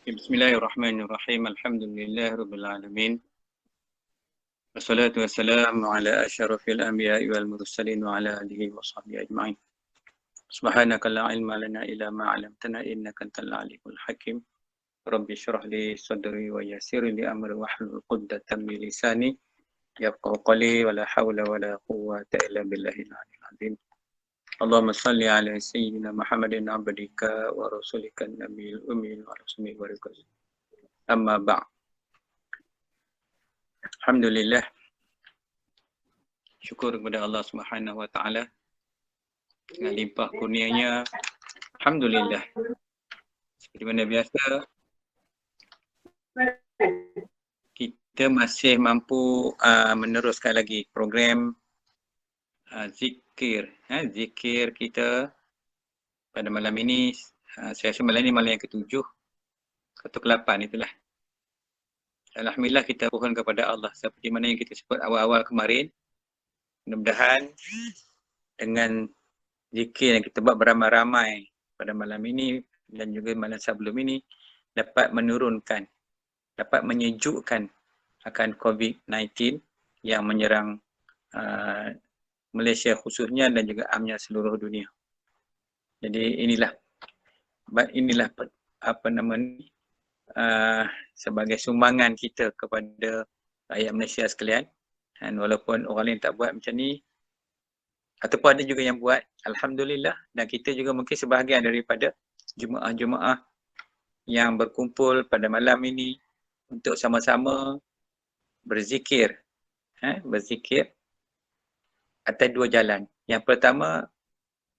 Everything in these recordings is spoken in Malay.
Bismillahirrahmanirrahim. Alhamdulillah rabbil alamin. Wassalatu wassalamu ala asyrafil anbiya'i wal mursalin wa ala alihi wa sahbihi ajma'in. Subhanaka la ilma lana illa ma 'allamtana innaka antal alimul hakim. Rabbi shrah li sadri wa yassir li amri wahlul 'uqdatam min lisani yafqahu qawli wa la hawla wa la quwwata illa billahil aliyyil azim. Allahumma salli ala sayyidina Muhammadin abdika wa rasulika nabiyil ummi wa rasulil barakatuh. Amma ba'd. Alhamdulillah. Syukur kepada Allah Subhanahu Wa Taala dengan limpah kurnianya. Alhamdulillah. Seperti mana biasa, kita masih mampu meneruskan lagi program zikir. Zikir kita pada malam ini. Saya rasa malam ini malam yang ke-7 atau ke-8 itulah. Alhamdulillah kita mohon kepada Allah seperti mana yang kita sebut awal-awal kemarin. Mudah-mudahan dengan zikir yang kita buat beramai-ramai pada malam ini dan juga malam sebelum ini dapat menurunkan, dapat menyejukkan akan COVID-19 yang menyerang Malaysia khususnya dan juga amnya seluruh dunia. Jadi inilah apa namanya sebagai sumbangan kita kepada rakyat Malaysia sekalian. Dan walaupun orang lain tak buat macam ni ataupun ada juga yang buat, alhamdulillah, dan kita juga mungkin sebahagian daripada jemaah-jemaah yang berkumpul pada malam ini untuk sama-sama berzikir. Berzikir atas dua jalan. Yang pertama,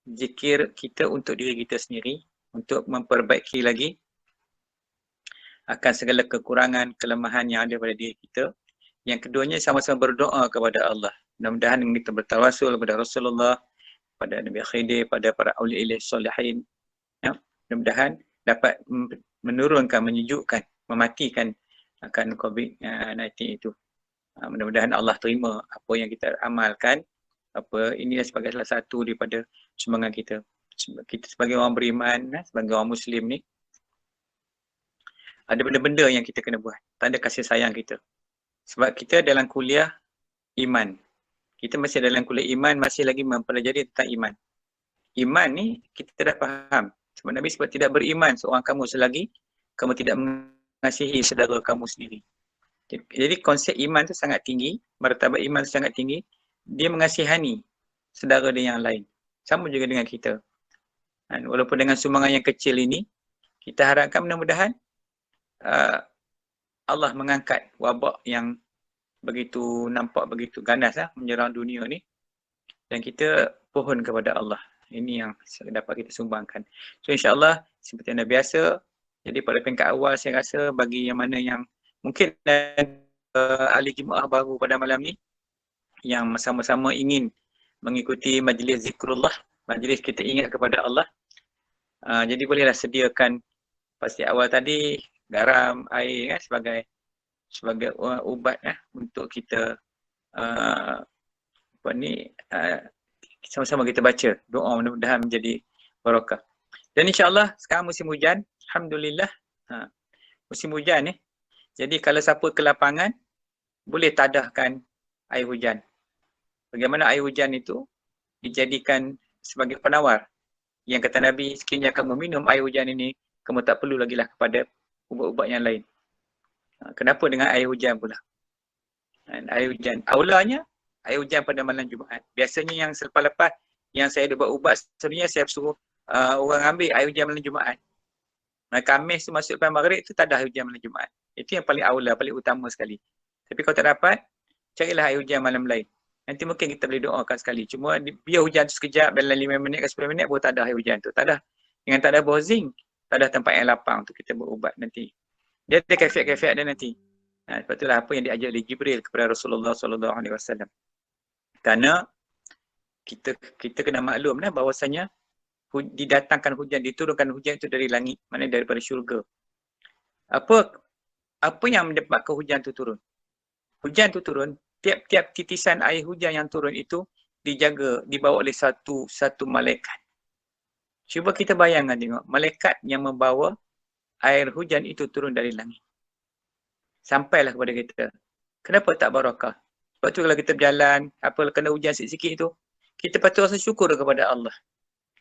zikir kita untuk diri kita sendiri, untuk memperbaiki lagi akan segala kekurangan, kelemahan yang ada pada diri kita. Yang keduanya sama-sama berdoa kepada Allah. Mudah-mudahan kita bertawasul kepada Rasulullah, pada Nabi Khidir, pada para awliya salihin. Mudah-mudahan dapat menurunkan, menyejukkan, mematikan akan COVID-19 itu. Mudah-mudahan Allah terima apa yang kita amalkan. Inilah sebagai salah satu daripada sumbangan kita. Kita sebagai orang beriman, sebagai orang Muslim ni, ada benda-benda yang kita kena buat. Tanda kasih sayang kita. Sebab kita dalam kuliah iman. Kita masih dalam kuliah iman, masih lagi mempelajari tentang iman. Iman ni kita dah faham. Sebab Nabi sebab tidak beriman seorang kamu selagi kamu tidak mengasihi saudara kamu sendiri. Jadi konsep iman tu sangat tinggi, martabat iman tu sangat tinggi. Dia mengasihani saudara dia yang lain. Sama juga dengan kita. Dan walaupun dengan sumbangan yang kecil ini, kita harapkan mudah-mudahan Allah mengangkat wabak yang begitu nampak begitu ganas menyerang dunia ni, dan kita pohon kepada Allah. Ini yang dapat kita sumbangkan. So insya-Allah seperti yang biasa, jadi pada peringkat awal saya rasa bagi yang mana yang mungkin ahli jemaah baru pada malam ni yang sama-sama ingin mengikuti majlis zikrullah, majlis kita ingat kepada Allah, jadi bolehlah sediakan pasti awal tadi garam, air sebagai ubat untuk kita sama-sama kita baca doa, mudah-mudahan menjadi barakah. Dan insya-Allah sekarang musim hujan, alhamdulillah. Musim hujan ni. Jadi kalau siapa ke lapangan boleh tadahkan air hujan. Bagaimana air hujan itu dijadikan sebagai penawar. Yang kata Nabi, sekiranya kamu minum air hujan ini, kamu tak perlu lagi lah kepada ubat-ubat yang lain. Kenapa dengan air hujan pula? Air hujan, aulanya air hujan pada malam Jumaat. Biasanya yang selepas lepas yang saya ada buat ubat, sebenarnya saya suruh orang ambil air hujan malam Jumaat. Khamis tu masuk lepas maghrib tu tak ada air hujan malam Jumaat. Itu yang paling aula, paling utama sekali. Tapi kalau tak dapat, carilah air hujan malam lain. Nanti mungkin kita boleh doakan sekali. Cuma biar hujan tu sekejap, dalam 5 minit ke 10 minit baru tak ada air hujan tu. Tak ada. Dengan tak ada bawah zinc, tak ada tempat yang lapang untuk kita berubat nanti. Dia ada kafiat-kafiat dia nanti. Sebab itulah apa yang diajar oleh Jibril kepada Rasulullah SAW. Kerana kita kena maklum bahawasanya didatangkan hujan, diturunkan hujan itu dari langit, maknanya daripada syurga. Apa yang menyebabkan hujan itu turun? Hujan itu turun, tiap-tiap titisan air hujan yang turun itu dijaga, dibawa oleh satu malaikat. Cuba kita bayangkan tengok, malaikat yang membawa air hujan itu turun dari langit. Sampailah kepada kita. Kenapa tak barakah? Sebab tu kalau kita berjalan, kena hujan sikit-sikit tu, kita patut rasa syukur kepada Allah.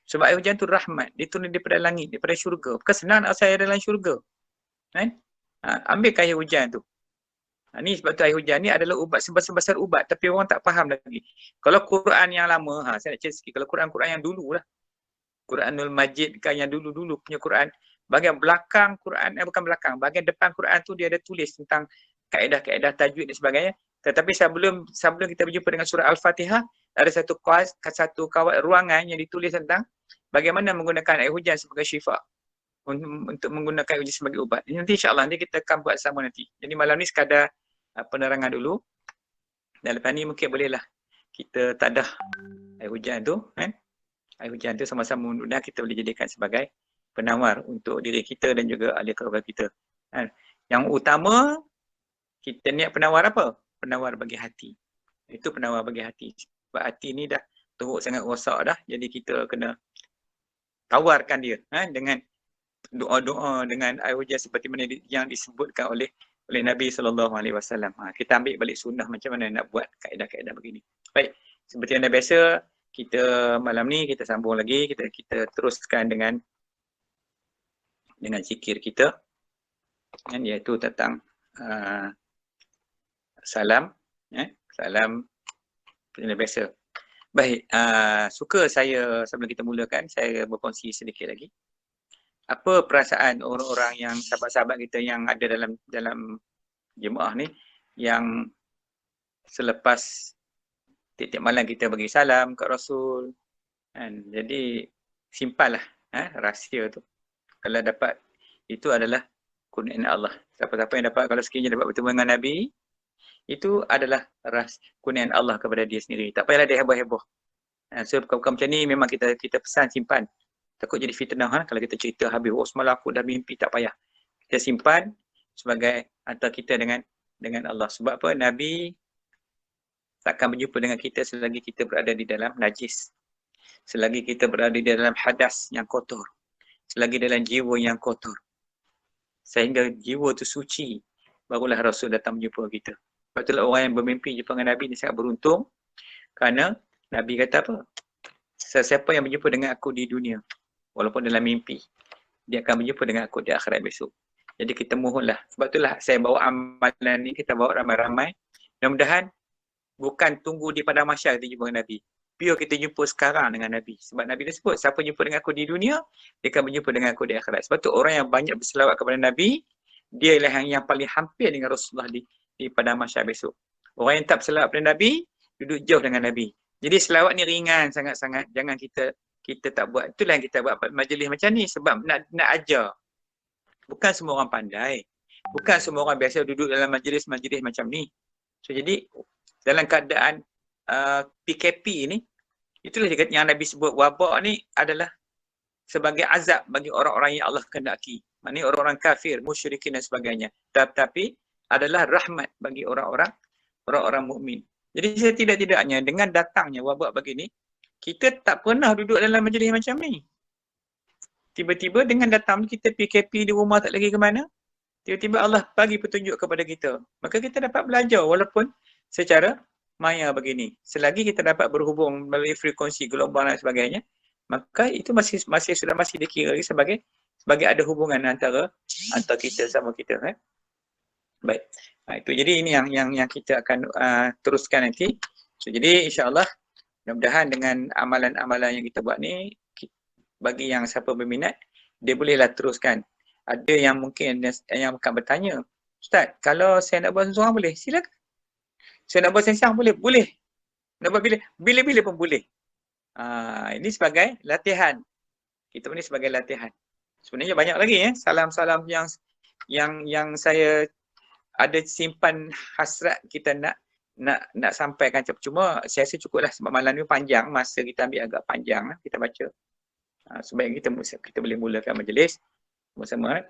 Sebab air hujan tu rahmat. Dia turun daripada langit, daripada syurga. Bukan senang nak rasa air dalam syurga. Kan? Ambilkan air hujan tu. Ni sebab tu air hujan ni adalah ubat, sebesar ubat. Tapi orang tak faham lagi. Kalau Quran yang lama, saya nak cerita sikit. Kalau Quran yang dulu lah. Quranul Majid kan yang dulu-dulu punya Quran. Bahagian belakang Quran, bukan belakang. Bahagian depan Quran tu dia ada tulis tentang kaedah-kaedah tajwid dan sebagainya. Tetapi sebelum kita berjumpa dengan surah Al-Fatihah, ada satu ruangan yang ditulis tentang bagaimana menggunakan air hujan sebagai syifa. Untuk menggunakan air hujan sebagai ubat. Nanti insyaAllah nanti kita akan buat sama nanti. Jadi malam ni sekadar penerangan dulu. Dan lepas ni mungkin bolehlah kita tadah air hujan tu. Kan? Air hujan tu sama-sama mudah kita boleh jadikan sebagai penawar untuk diri kita dan juga ahli keluarga kita. Kan? Yang utama, kita niat penawar apa? Penawar bagi hati. Itu penawar bagi hati. Sebab hati ni dah teruk sangat rosak dah. Jadi kita kena tawarkan dia dengan doa-doa, dengan air hujan seperti mana yang disebutkan oleh Nabi SAW. Kita ambil balik sunnah macam mana nak buat kaedah-kaedah begini. Baik, seperti yang dah biasa, kita malam ni kita sambung lagi, kita teruskan dengan zikir kita, iaitu tentang salam, salam seperti yang biasa. Baik, suka saya sebelum kita mulakan, saya berkongsi sedikit lagi. Apa perasaan orang-orang yang sahabat-sahabat kita yang ada dalam jemaah ni, yang selepas tiap-tiap malam kita bagi salam kat Rasul, kan? Jadi simpanlah rahsia tu. Kalau dapat, itu adalah kurniaan Allah. Siapa-siapa yang dapat, kalau sekiranya dapat bertemu dengan Nabi, itu adalah kurniaan Allah kepada dia sendiri. Tak payahlah dia heboh-heboh. So perkara macam ni memang kita pesan simpan. Takut jadi fitnah kalau kita cerita habis, semalam aku dah mimpi, tak payah. Kita simpan sebagai antara kita dengan Allah. Sebab apa? Nabi takkan berjumpa dengan kita selagi kita berada di dalam najis. Selagi kita berada di dalam hadas yang kotor. Selagi dalam jiwa yang kotor. Sehingga jiwa tu suci, barulah Rasul datang berjumpa kita. Sebab itulah orang yang bermimpi jumpa dengan Nabi ni sangat beruntung. Kerana Nabi kata apa? Sesiapa yang berjumpa dengan aku di dunia, walaupun dalam mimpi, dia akan berjumpa dengan aku di akhirat besok. Jadi kita mohonlah. Sebab itulah saya bawa amalan ni, kita bawa ramai-ramai. Mudah-mudahan bukan tunggu di padang mahsyar kita jumpa dengan Nabi. Biar kita jumpa sekarang dengan Nabi. Sebab Nabi dah sebut, siapa jumpa dengan aku di dunia, dia akan berjumpa dengan aku di akhirat. Sebab tu orang yang banyak berselawat kepada Nabi, dia ialah yang paling hampir dengan Rasulullah di padang mahsyar besok. Orang yang tak berselawat kepada Nabi, duduk jauh dengan Nabi. Jadi selawat ni ringan sangat-sangat. Jangan kita tak buat. Itulah yang kita buat majlis macam ni. Sebab nak ajar. Bukan semua orang pandai. Bukan semua orang biasa duduk dalam majlis-majlis macam ni. So jadi dalam keadaan PKP ni, itulah yang Nabi sebut, wabak ni adalah sebagai azab bagi orang-orang yang Allah kehendaki. Maknanya orang-orang kafir, musyrikin dan sebagainya. Tapi adalah rahmat bagi orang-orang mukmin. Jadi setidak-tidaknya dengan datangnya wabak begini, kita tak pernah duduk dalam majlis macam ni. Tiba-tiba dengan datang kita PKP di rumah tak lagi ke mana, tiba-tiba Allah bagi petunjuk kepada kita. Maka kita dapat belajar walaupun secara maya begini. Selagi kita dapat berhubung melalui frekuensi gelombang dan sebagainya, maka itu masih dikira sebagai ada hubungan antara kita sama kita. Baik. Itu jadi ini yang kita akan teruskan nanti. So, jadi insya-Allah mudah-mudahan dengan amalan-amalan yang kita buat ni, bagi yang siapa berminat, dia bolehlah teruskan. Ada yang mungkin yang akan bertanya, Ustaz, kalau saya nak buat seorang boleh? Silakan. Saya nak buat sensang boleh? Boleh. Nak buat bila-bila pun boleh. Ini sebagai latihan. Kita ni sebagai latihan. Sebenarnya banyak lagi salam-salam yang saya ada simpan hasrat kita nak sampaikan. Cuma saya rasa cukuplah sebab malam ni panjang, masa kita ambil agak panjang kita baca. Sebaiknya kita boleh mulakan majlis bersama.